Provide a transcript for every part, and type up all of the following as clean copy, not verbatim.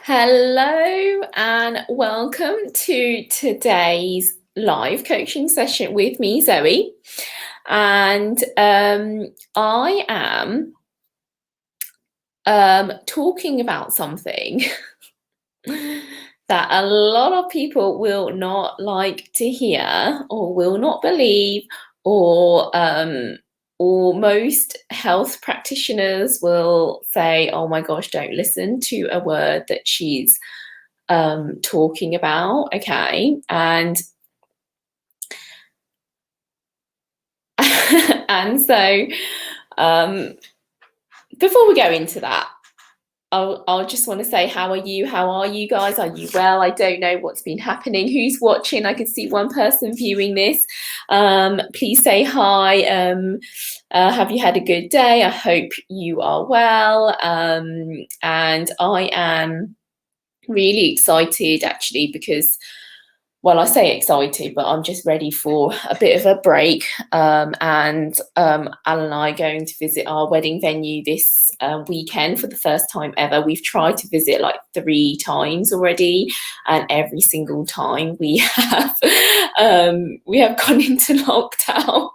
Hello and welcome to today's live coaching session with me, Zoe. And I am talking about something that a lot of people will not like to hear or will not believe, or most health practitioners will say, oh my gosh, don't listen to a word that she's talking about. Okay. And and so um, before we go into that, I'll just want to say, how are you? How are you guys? Are you well? I don't know what's been happening. Who's watching? I can see one person viewing this. Please say hi. Have you had a good day? I hope you are well. And I am really excited actually because, well, I say excited, but I'm just ready for a bit of a break. And Alan and I are going to visit our wedding venue this weekend for the first time ever. We've tried to visit like 3 times already, and every single time we have gone into lockdown.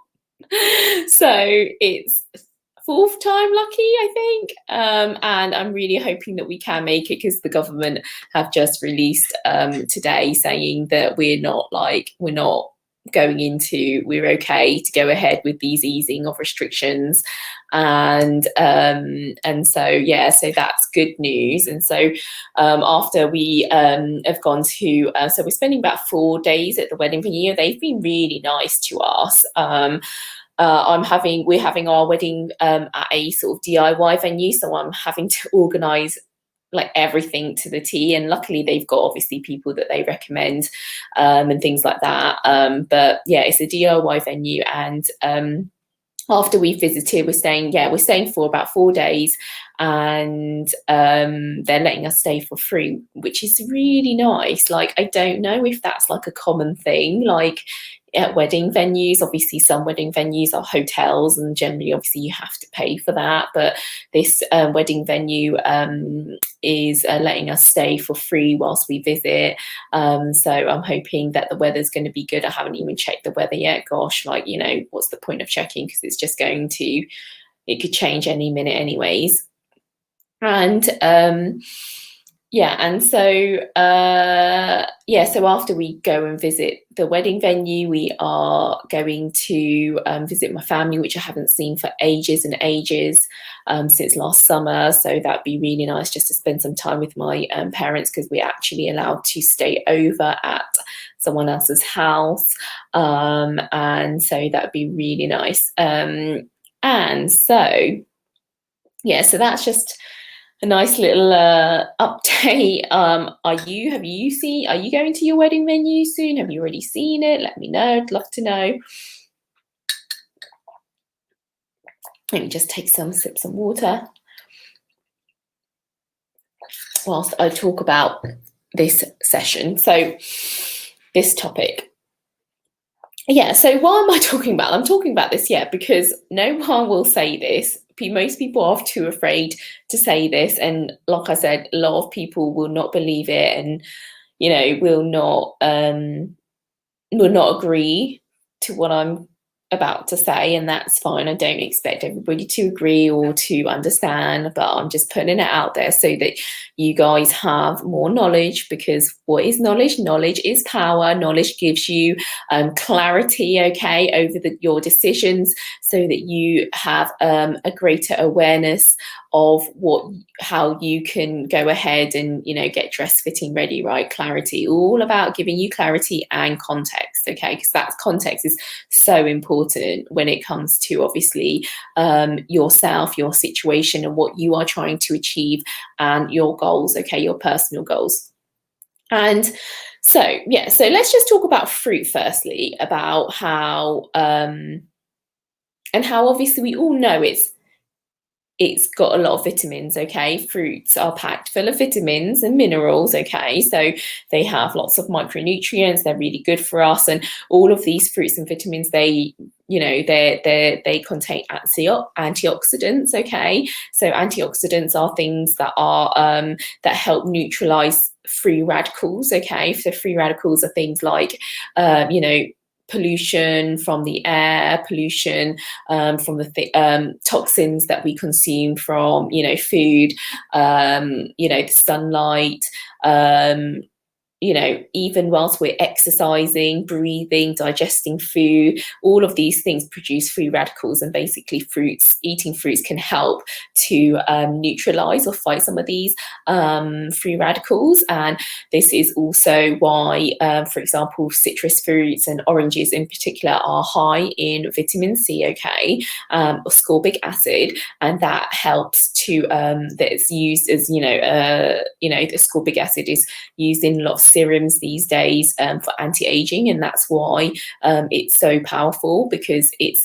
So it's 4th time lucky, I think, and I'm really hoping that we can make it, because the government have just released today saying that we're we're okay to go ahead with these easing of restrictions, and so yeah, so that's good news. And so after we have gone to so we're spending about 4 days at the wedding venue. They've been really nice to us. We're having our wedding at a sort of DIY venue, so I'm having to organise like everything to the T. And luckily, they've got obviously people that they recommend and things like that. But yeah, it's a DIY venue, and after we visited, we're staying for about 4 days, and they're letting us stay for free, which is really nice. Like, I don't know if that's like a common thing, like at wedding venues. Obviously, some wedding venues are hotels, and generally, obviously, you have to pay for that. But this wedding venue is letting us stay for free whilst we visit. So I'm hoping that the weather's going to be good. I haven't even checked the weather yet. Gosh, like, what's the point of checking? Because it's just it could change any minute anyways. And so after we go and visit the wedding venue, we are going to visit my family, which I haven't seen for ages and ages, since last summer. So that'd be really nice, just to spend some time with my parents, because we're actually allowed to stay over at someone else's house, and so that'd be really nice. And so so that's just a nice little update. Are you going to your wedding venue soon? Have you already seen it? Let me know. I'd love to know. Let me just take some sips of water whilst I talk about this session. So this topic. Yeah, so why am I talking about? I'm talking about this, because no one will say this. Most people are too afraid to say this, and like I said, a lot of people will not believe it, and will not agree to what I'm about to say, and that's fine. I don't expect everybody to agree or to understand, but I'm just putting it out there so that you guys have more knowledge, because what is knowledge? Knowledge is power. Knowledge gives you clarity, over your decisions, so that you have a greater awareness of how you can go ahead and get dress fitting ready, right? Clarity, all about giving you clarity and context, because that context is so important when it comes to obviously yourself, your situation, and what you are trying to achieve, and your goals, your personal goals. And so let's just talk about fruit firstly, about how and how obviously we all know it's got a lot of vitamins, okay? Fruits are packed full of vitamins and minerals, okay? So they have lots of micronutrients, they're really good for us. And all of these fruits and vitamins, they contain antioxidants, okay? So antioxidants are things that are that help neutralize free radicals, okay? So free radicals are things like pollution from the air, pollution from the toxins that we consume from, food, the sunlight, even whilst we're exercising, breathing, digesting food, all of these things produce free radicals, and basically eating fruits can help to neutralize or fight some of these free radicals. And this is also why, for example, citrus fruits and oranges in particular are high in vitamin C, okay, ascorbic acid, and that helps to, that's used as, the ascorbic acid is used in a lot of serums these days for anti-aging, and that's why it's so powerful, because it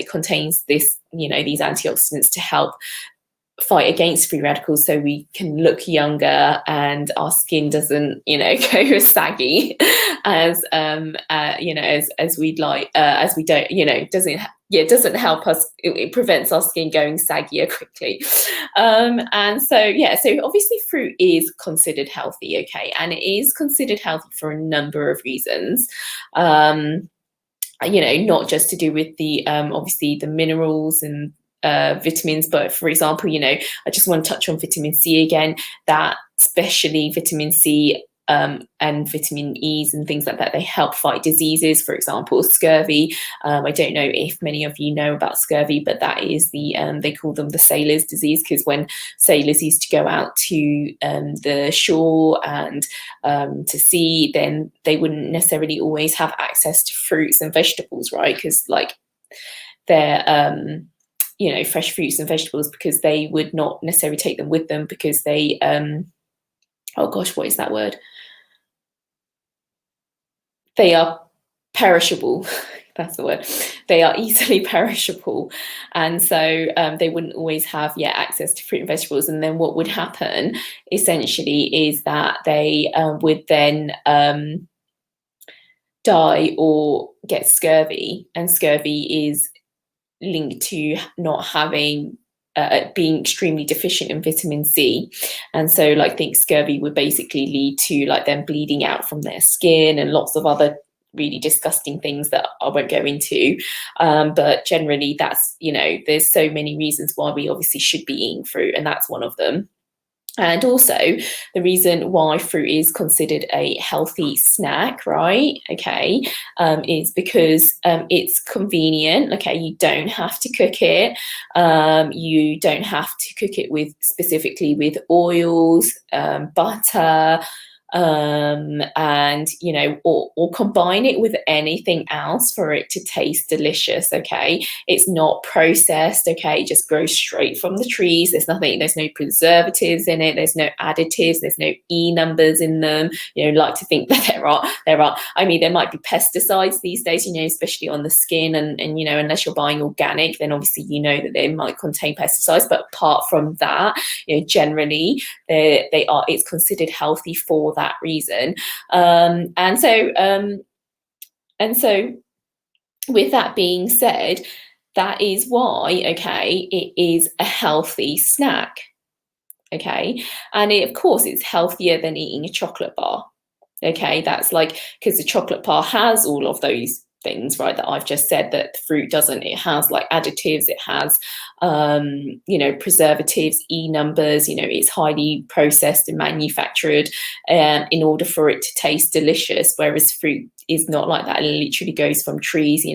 contains this, these antioxidants to help fight against free radicals, so we can look younger and our skin doesn't go as saggy as as we'd like, as we don't, it doesn't help us. It prevents our skin going saggier quickly. And so obviously fruit is considered healthy, okay, and it is considered healthy for a number of reasons. Not just to do with the obviously the minerals and vitamins, but for example, I just want to touch on vitamin C again, that especially vitamin C and vitamin E's and things like that, they help fight diseases. For example, scurvy. I don't know if many of you know about scurvy, but that is they call them the sailors' disease, because when sailors used to go out to the shore and to sea, then they wouldn't necessarily always have access to fruits and vegetables, right? Because they're fresh fruits and vegetables, because they would not necessarily take them with them, because they oh gosh, what is that word? They are perishable. That's the word. They are easily perishable, and so they wouldn't always have access to fruit and vegetables. And then what would happen essentially is that they would then die or get scurvy, and scurvy is linked to not having being extremely deficient in vitamin C. And so think scurvy would basically lead to them bleeding out from their skin and lots of other really disgusting things that I won't go into, but generally that's there's so many reasons why we obviously should be eating fruit, and that's one of them. And also the reason why fruit is considered a healthy snack, right? Okay, is because it's convenient. Okay, you don't have to cook it. You don't have to cook it specifically with oils, butter, and or combine it with anything else for it to taste delicious. Okay, it's not processed. Okay, it just grows straight from the trees. There's no preservatives in it, there's no additives, there's no numbers in them. Like to think that there are. I mean, there might be pesticides these days, especially on the skin, and unless you're buying organic, then obviously that they might contain pesticides, but apart from that, generally it's considered healthy for that reason. And so with that being said, that is why, okay, it is a healthy snack, okay, and of course it's healthier than eating a chocolate bar, okay. That's because the chocolate bar has all of those things, right, that I've just said that the fruit doesn't. It has additives, it has preservatives, numbers, it's highly processed and manufactured in order for it to taste delicious, whereas fruit is not like that. It literally goes from trees,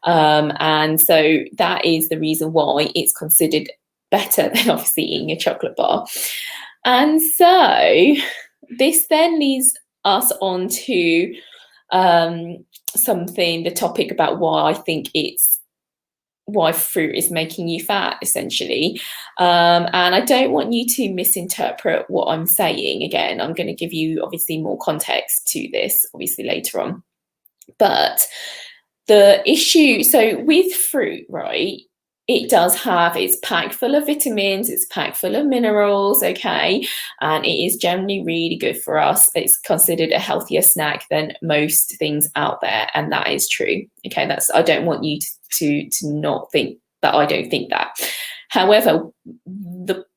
and so that is the reason why it's considered better than obviously eating a chocolate bar. And so this then leads us on to the topic about why I think why fruit is making you fat, essentially. And I don't want you to misinterpret what I'm saying. Again, I'm going to give you obviously more context to this obviously later on. But the issue, so with fruit, right, it does have, it's packed full of vitamins, it's packed full of minerals, okay, and it is generally really good for us. It's considered a healthier snack than most things out there, and that is true. Okay, that's, I don't want you to not think that I don't think that. However,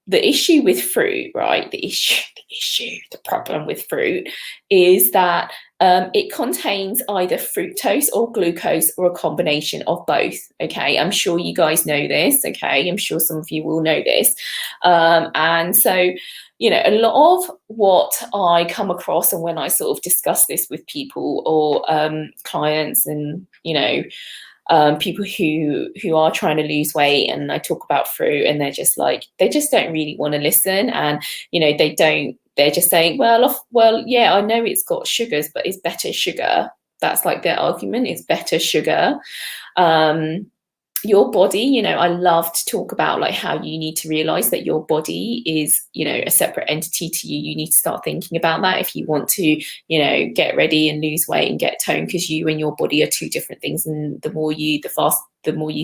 the issue with fruit, right? The problem with fruit is that it contains either fructose or glucose or a combination of both. Okay, I'm sure you guys know this. Okay, I'm sure some of you will know this. And so, you know, a lot of what I come across, and when I sort of discuss this with people or clients, and you know, people who are trying to lose weight, and I talk about fruit, and they're just like, they just don't really want to listen, and you know, they're just saying, well, yeah, I know it's got sugars, but it's better sugar. That's like their argument, it's better sugar. Your body, you know, I love to talk about like how you need to realize that your body is, you know, a separate entity to you. You need to start thinking about that if you want to, you know, get ready and lose weight and get toned, because you and your body are two different things. And the more you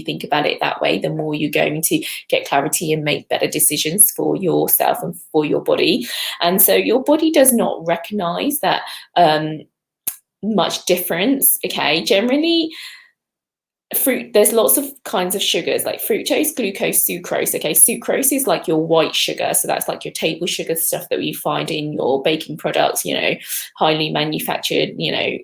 think about it that way, the more you're going to get clarity and make better decisions for yourself and for your body. And so your body does not recognize that much difference. Okay, generally, fruit, there's lots of kinds of sugars like fructose, glucose, sucrose. Okay, sucrose is like your white sugar, so that's like your table sugar stuff that you find in your baking products, you know, highly manufactured, you know,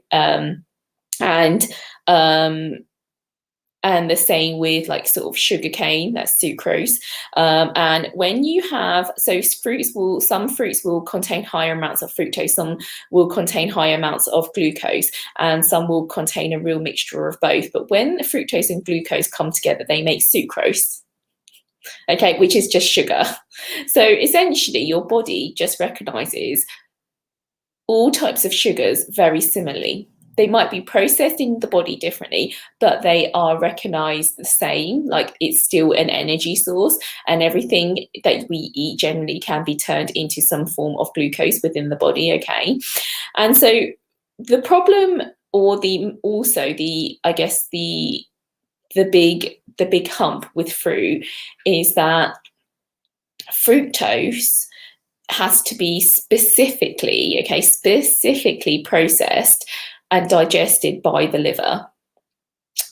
and the same with like sort of sugar cane, that's sucrose. And when you have, so some fruits will contain higher amounts of fructose, some will contain higher amounts of glucose, and some will contain a real mixture of both. But when fructose and glucose come together, they make sucrose, okay, which is just sugar. So essentially your body just recognizes all types of sugars very similarly. They might be processed in the body differently, but they are recognized the same, like it's still an energy source, and everything that we eat generally can be turned into some form of glucose within the body, okay? And so the problem, or the big hump with fruit is that fructose has to be specifically processed and digested by the liver.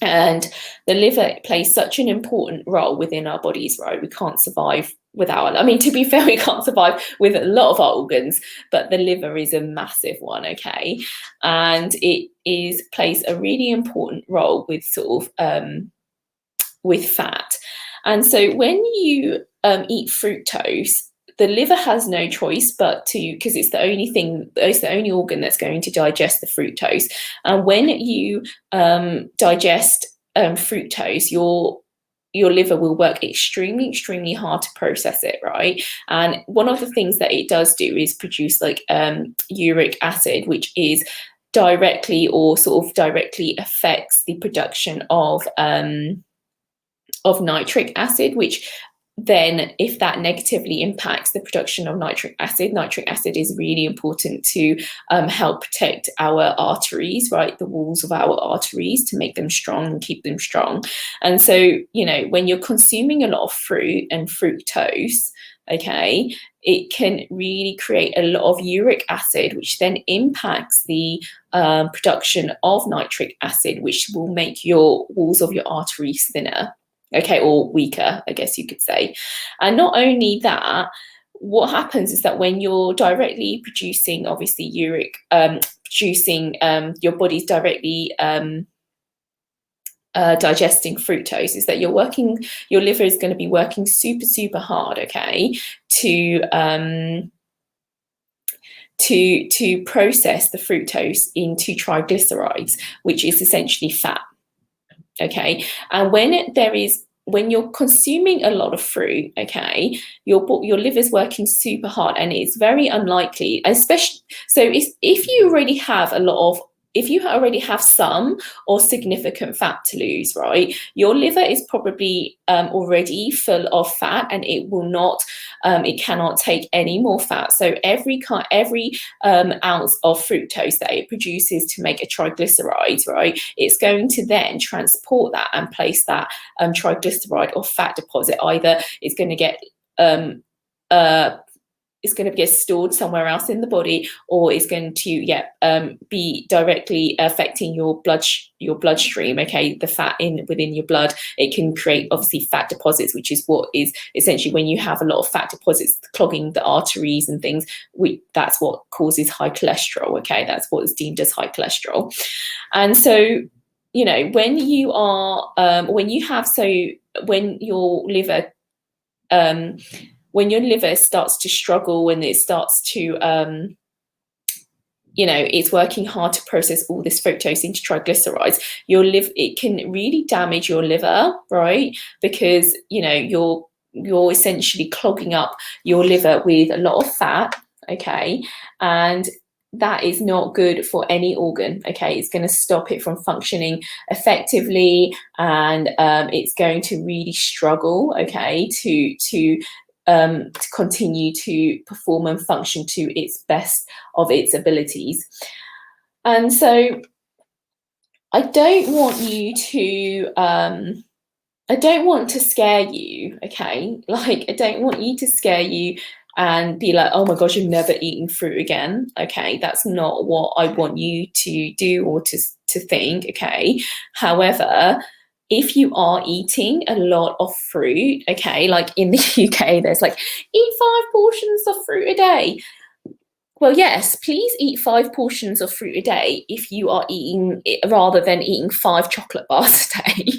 And the liver plays such an important role within our bodies, right? We can't survive without it. I mean, to be fair, we can't survive with a lot of our organs, but the liver is a massive one, okay? And it plays a really important role with sort of with fat. And so when you eat fructose, the liver has no choice but to, because it's the only organ that's going to digest the fructose. And when you digest fructose, your liver will work extremely hard to process it, right? And one of the things that it does do is produce like uric acid, which is directly affects the production of nitric acid, which then if that negatively impacts the production of nitric acid is really important to help protect our arteries, right? The walls of our arteries, to make them strong and keep them strong. And so, you know, when you're consuming a lot of fruit and fructose, okay, it can really create a lot of uric acid, which then impacts the production of nitric acid, which will make your walls of your arteries thinner. Okay, or weaker, I guess you could say. And not only that, what happens is that when you're directly producing, obviously, your body's directly digesting fructose, is that your liver is going to be working super hard, okay, to process the fructose into triglycerides, which is essentially fat. Okay, and when you're consuming a lot of fruit, okay, your liver's working super hard, and it's very unlikely, especially so if you already have some or significant fat to lose, right? Your liver is probably already full of fat, and it will not it cannot take any more fat. So every ounce of fructose that it produces to make a triglyceride, right, it's going to then transport that and place that triglyceride or fat deposit. Either it's going to get it's going to get stored somewhere else in the body, or it's going to be directly affecting your bloodstream. Okay, the fat within your blood, it can create obviously fat deposits, which is what is essentially when you have a lot of fat deposits clogging the arteries and things. That's what causes high cholesterol. Okay, that's what is deemed as high cholesterol. And so, you know, when you are when your liver starts to struggle, when it starts to, it's working hard to process all this fructose into triglycerides, it can really damage your liver, right? Because, you're essentially clogging up your liver with a lot of fat, okay? And that is not good for any organ, okay? It's going to stop it from functioning effectively, and it's going to really struggle, okay, to continue to perform and function to its best of its abilities. And so I don't want to scare you, okay? Like, I don't want you to scare you and be like, oh my gosh, you're never eating fruit again, okay? That's not what I want you to do or to think, okay? However, if you are eating a lot of fruit, okay, like in the UK, there's like, eat 5 portions of fruit a day. Well, yes, please eat 5 portions of fruit a day if you are eating it, rather than eating 5 chocolate bars a day.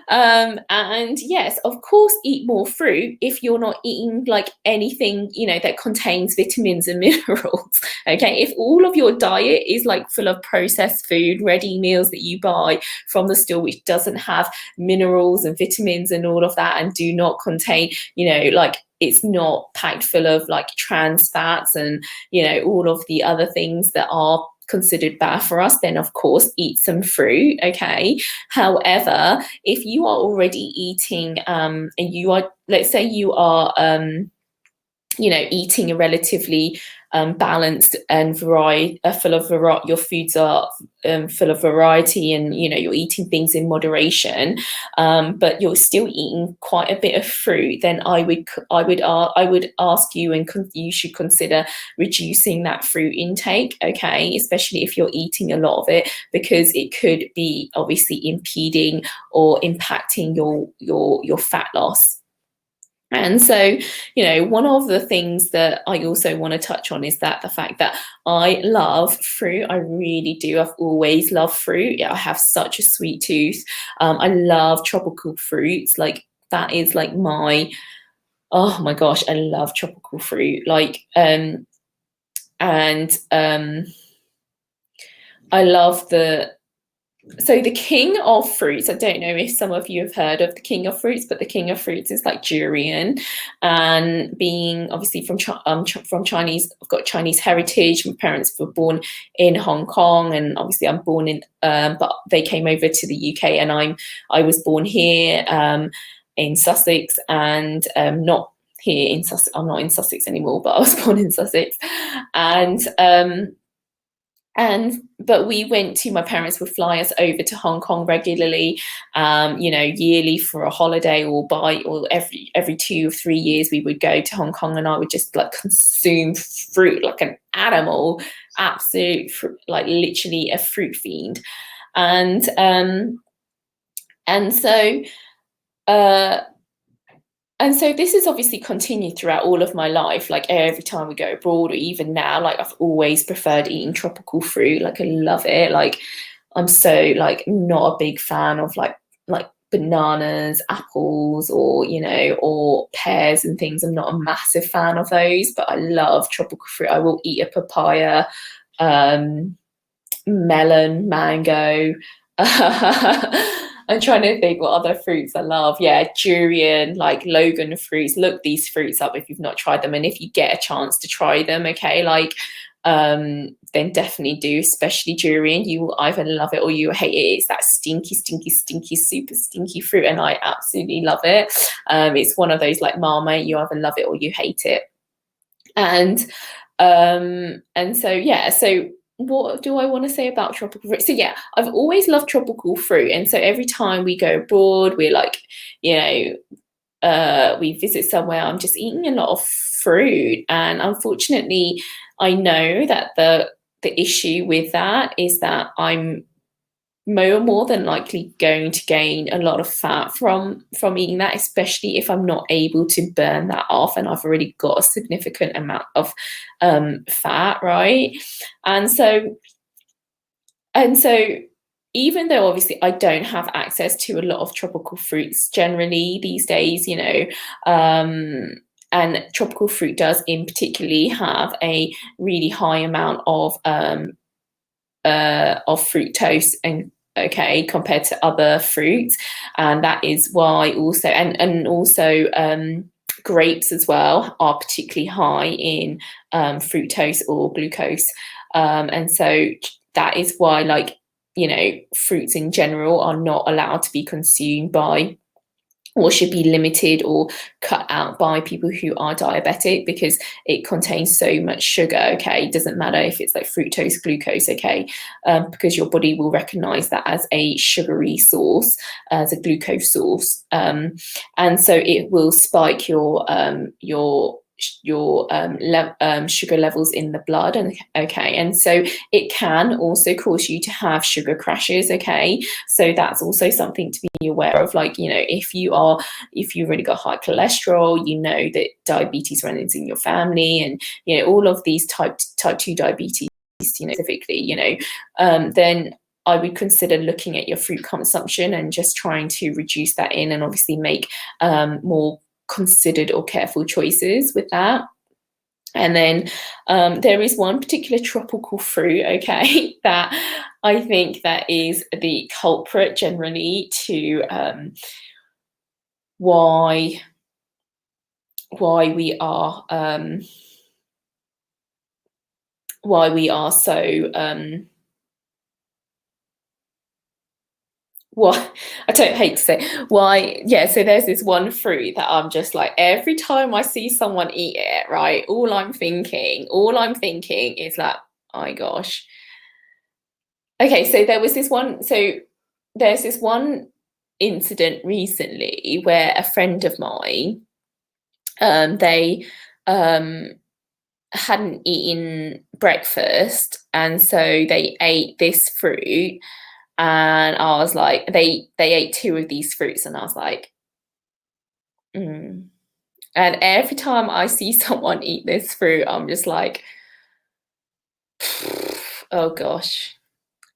And yes, of course, eat more fruit if you're not eating like anything, that contains vitamins and minerals. Okay, if all of your diet is like full of processed food, ready meals that you buy from the store, which doesn't have minerals and vitamins and all of that, and do not contain, like, it's not packed full of like trans fats and, all of the other things that are considered bad for us, then of course eat some fruit, okay? However, if you are already eating and you are, let's say you are eating a relatively balanced and your foods are full of variety, and you're eating things in moderation, but you're still eating quite a bit of fruit, then I would ask you, and you should consider reducing that fruit intake, okay? Especially if you're eating a lot of it, because it could be obviously impeding or impacting your fat loss. And so, one of the things that I also want to touch on is that the fact that I love fruit. I really do. I've always loved fruit. I have such a sweet tooth. I love tropical fruits. Like, that is like oh my gosh, I love tropical fruit. Like, and I love so the king of fruits, I don't know if some of you have heard of the king of fruits, but the king of fruits is like durian. And being obviously from Chinese, I've got Chinese heritage. My parents were born in Hong Kong, and obviously I'm born in, but they came over to the UK, and I was born here in Sussex, and not here in Sussex. I'm not in Sussex anymore, but I was born in Sussex, but my parents would fly us over to Hong Kong regularly, yearly for a holiday, or every 2 or 3 years we would go to Hong Kong, and I would just like consume fruit like an animal, absolute like literally a fruit fiend. And so this has obviously continued throughout all of my life. Like, every time we go abroad, or even now, like, I've always preferred eating tropical fruit. Like, I love it. Like, I'm so like not a big fan of like bananas, apples, or or pears and things. I'm not a massive fan of those, but I love tropical fruit. I will eat a papaya, melon, mango. I'm trying to think what other fruits I love. Yeah, durian, like Logan fruits. Look these fruits up if you've not tried them, and if you get a chance to try them, okay? Like, then definitely do, especially during. You will either love it or you hate it. It's that stinky, stinky, stinky, super stinky fruit, and I absolutely love it. It's one of those like Marmite, you either love it or you hate it. And so yeah, so what do I want to say about tropical fruit? So yeah, I've always loved tropical fruit, and so every time we go abroad, we're like, you know, we visit somewhere, I'm just eating a lot of fruit. And unfortunately, I know that the issue with that is that I'm more than likely going to gain a lot of fat from eating that, especially if I'm not able to burn that off and I've already got a significant amount of fat, right? And so even though obviously I don't have access to a lot of tropical fruits generally these days, you know, and tropical fruit does in particularly have a really high amount of fructose and compared to other fruits, and that is why also and also grapes as well are particularly high in fructose or glucose, and so that is why, like, you know, fruits in general are not allowed to be consumed by, or should be limited or cut out by, people who are diabetic, because it contains so much sugar. Okay, it doesn't matter if it's like fructose, glucose, okay, because your body will recognize that as a sugary source, as a glucose source, and so it will spike your sugar levels in the blood. And okay, and so it can also cause you to have sugar crashes. Okay, so that's also something to be aware of. Like, you know, if you've really got high cholesterol, you know that diabetes runs in your family, and you know, all of these type 2 diabetes, you know, specifically, you know, then I would consider looking at your fruit consumption and just trying to reduce that in, and obviously make more considered or careful choices with that. And then there is one particular tropical fruit, okay, that I think that is the culprit generally to why we are so I don't hate to say why. Yeah, so there's this one fruit that I'm just like, every time I see someone eat it, right, all I'm thinking is like, oh my gosh. Okay, so there's this one incident recently where a friend of mine, they hadn't eaten breakfast, and so they ate this fruit. And I was like, they ate 2 of these fruits, and I was like, mm. And every time I see someone eat this fruit, I'm just like, oh gosh.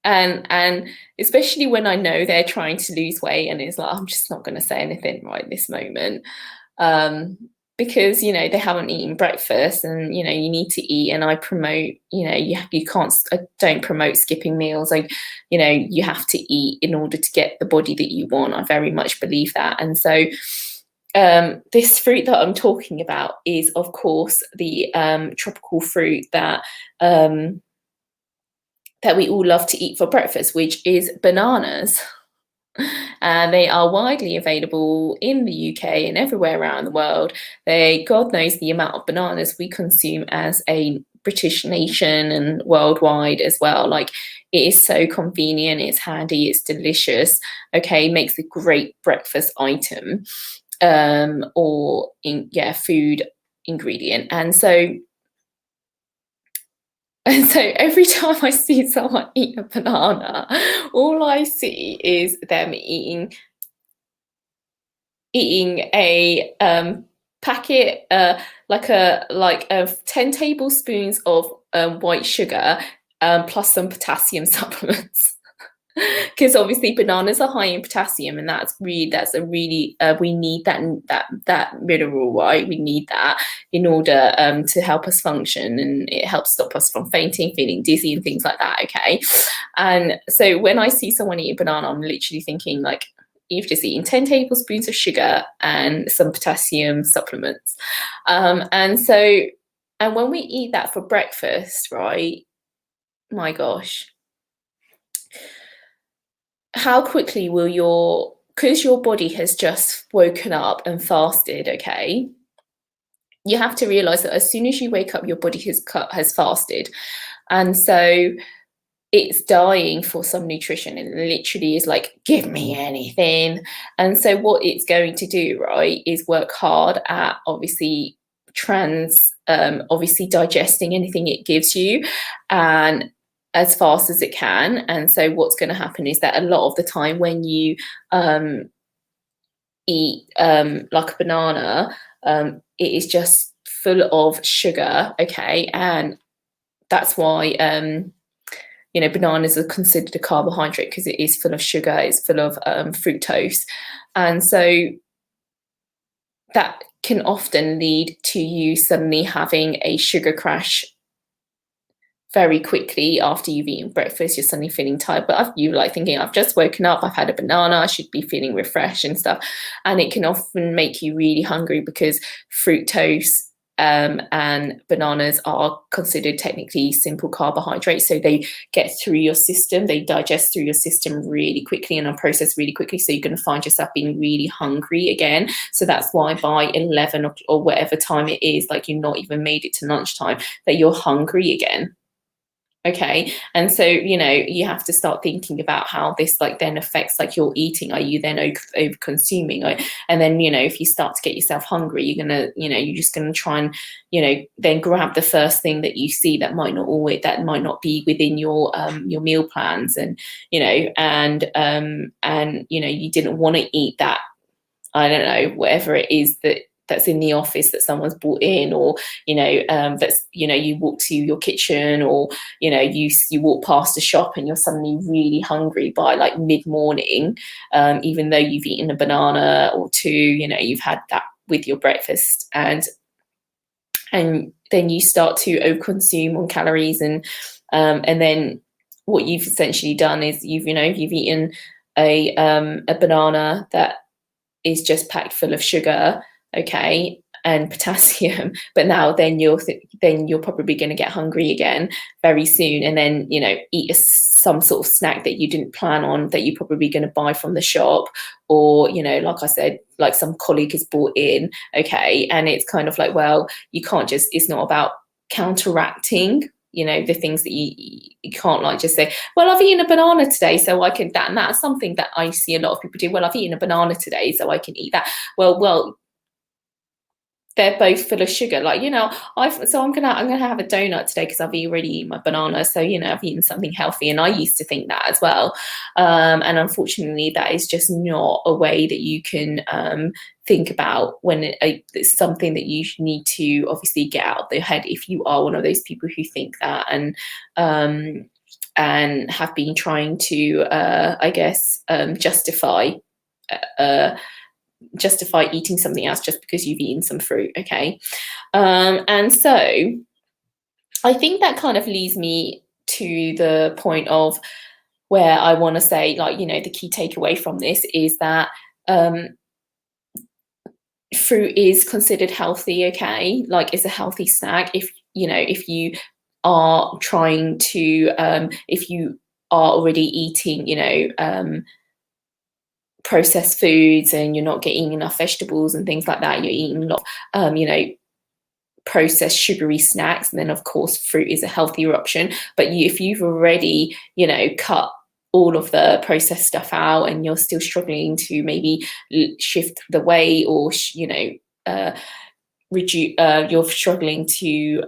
And especially when I know they're trying to lose weight, and it's like, I'm just not going to say anything right this moment, because, you know, they haven't eaten breakfast, and, you know, you need to eat. And I promote, you know, you can't, I don't promote skipping meals. Like, you know, you have to eat in order to get the body that you want. I very much believe that. And so this fruit that I'm talking about is, of course, the tropical fruit that we all love to eat for breakfast, which is bananas. And they are widely available in the UK and everywhere around the world. God knows the amount of bananas we consume as a British nation and worldwide as well. Like, it is so convenient, it's handy, it's delicious. Okay, makes a great breakfast item, food ingredient. And so every time I see someone eat a banana, all I see is them eating a packet, of 10 tablespoons of white sugar, plus some potassium supplements. Because obviously bananas are high in potassium, and we need that mineral, right? We need that in order to help us function, and it helps stop us from fainting, feeling dizzy, and things like that. Okay, and so when I see someone eat a banana, I'm literally thinking, like, you've just eaten 10 tablespoons of sugar and some potassium supplements, and so And when we eat that for breakfast, right, my gosh, how quickly will because your body has just woken up and fasted, okay, you have to realize that as soon as you wake up, your body has fasted. And so it's dying for some nutrition. It literally is like, give me anything. And so what it's going to do, right, is work hard at obviously digesting anything it gives you, and as fast as it can. And so what's going to happen is that a lot of the time when you eat like a banana, it is just full of sugar, okay, and that's why bananas are considered a carbohydrate, because it is full of sugar, it's full of fructose. And so that can often lead to you suddenly having a sugar crash very quickly after you've eaten breakfast. You're suddenly feeling tired, but you're like thinking, I've just woken up, I've had a banana, I should be feeling refreshed and stuff. And it can often make you really hungry, because fructose and bananas are considered technically simple carbohydrates. So they get through your system, they digest through your system really quickly and are processed really quickly. So you're going to find yourself being really hungry again. So that's why by 11 or whatever time it is, like you've not even made it to lunchtime, that you're hungry again. Okay. And so, you have to start thinking about how this then affects your eating. Are you then over consuming? And then, if you start to get yourself hungry, you're just going to try and, then grab the first thing that you see that might not be within your meal plans. And, you didn't want to eat that, I don't know, whatever it is that's in the office that someone's brought in, or that's you walk to your kitchen, or you walk past a shop and you're suddenly really hungry by mid-morning, even though you've eaten a banana or two, you've had that with your breakfast, and then you start to overconsume on calories, and then what you've essentially done is you've eaten a banana that is just packed full of sugar, okay, and potassium, but now then you're probably going to get hungry again very soon, and then eat some sort of snack that you didn't plan on, that you're probably going to buy from the shop, or like I said, like some colleague has bought in, okay, and it's kind of like, well, you can't just, it's not about counteracting the things that you can't just say, well, I've eaten a banana today, so I can that, and that's something that I see a lot of people do. Well, I've eaten a banana today, so I can eat that. Well, they're both full of sugar. I'm gonna have a donut today because I've already eaten my banana, so I've eaten something healthy. And I used to think that as well, and unfortunately that is just not a way that you can think about when it's something that you need to obviously get out of your head if you are one of those people who think that, and have been trying to justify eating something else just because you've eaten some fruit, okay? And so I think that kind of leads me to the point of where I want to say, the key takeaway from this is that fruit is considered healthy, okay? It's a healthy snack if you are trying to, if you are already eating, processed foods, and you're not getting enough vegetables and things like that, you're eating a lot processed sugary snacks, and then of course fruit is a healthier option. But if you've already cut all of the processed stuff out, and you're still struggling to maybe shift the weight, or reduce, you're struggling to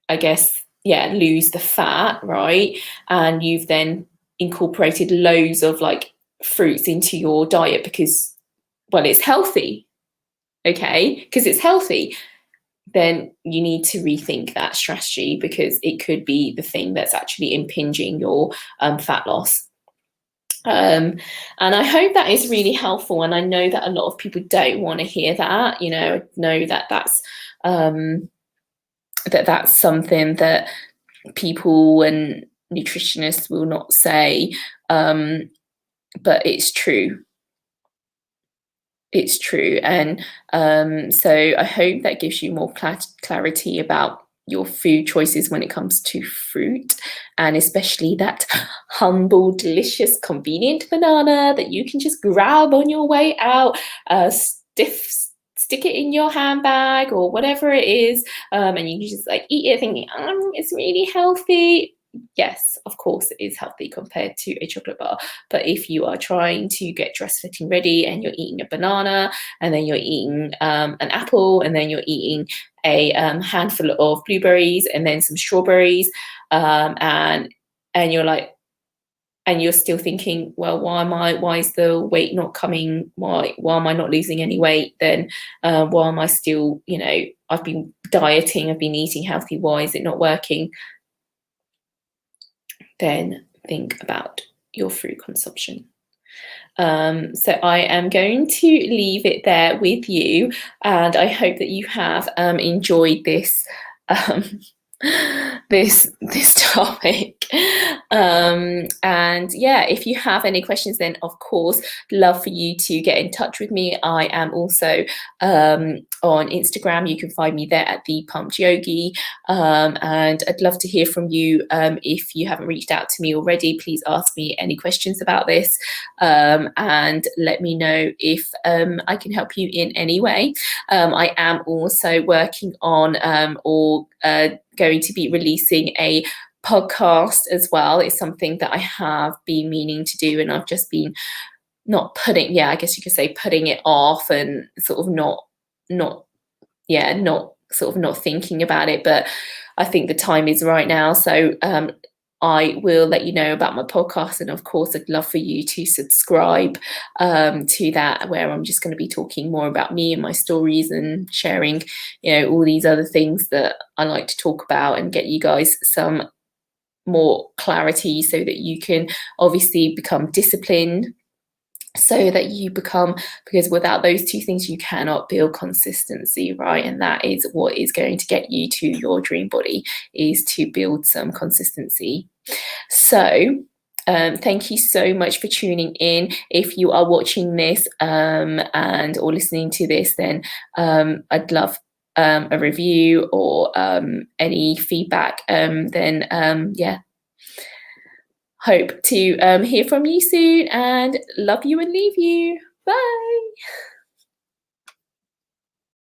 lose the fat, right? And you've then incorporated loads of fruits into your diet because, well, it's healthy, okay, because it's healthy, then you need to rethink that strategy, because it could be the thing that's actually impinging your fat loss. And I hope that is really helpful, and I know that a lot of people don't want to hear that, know that that's something that people and nutritionists will not say, but it's true. it's true. And so I hope that gives you more clarity about your food choices when it comes to fruit, and especially that humble, delicious, convenient banana that you can just grab on your way out, stick it in your handbag or whatever it is, and you can just like eat it thinking, it's really healthy. Yes, of course it is healthy compared to a chocolate bar. But if you are trying to get dress fitting ready and you're eating a banana, and then you're eating an apple, and then you're eating a handful of blueberries and then some strawberries, and you're like, and you're still thinking, well, why is the weight not coming? Why am I not losing any weight? Then why am I still, I've been dieting, I've been eating healthy, why is it not working? Then think about your fruit consumption. So I am going to leave it there with you, and I hope that you have enjoyed this um, this topic. And yeah, if you have any questions, then of course, love for you to get in touch with me. I am also on Instagram. You can find me there at the Pumped Yogi, and I'd love to hear from you. If you haven't reached out to me already, please ask me any questions about this, and let me know if I can help you in any way. I am also working on going to be releasing a podcast as well. It's something that I have been meaning to do, and I've just been I guess you could say putting it off, and sort of not thinking about it. But I think the time is right now. So I will let you know about my podcast, and of course I'd love for you to subscribe to that, where I'm just going to be talking more about me and my stories, and sharing all these other things that I like to talk about, and get you guys some more clarity so that you can obviously become disciplined, so that you become, because without those two things you cannot build consistency, right? And that is what is going to get you to your dream body, is to build some consistency. So thank you so much for tuning in. If you are watching this and or listening to this, then I'd love a review or any feedback. Hope to hear from you soon, and love you and leave you. Bye.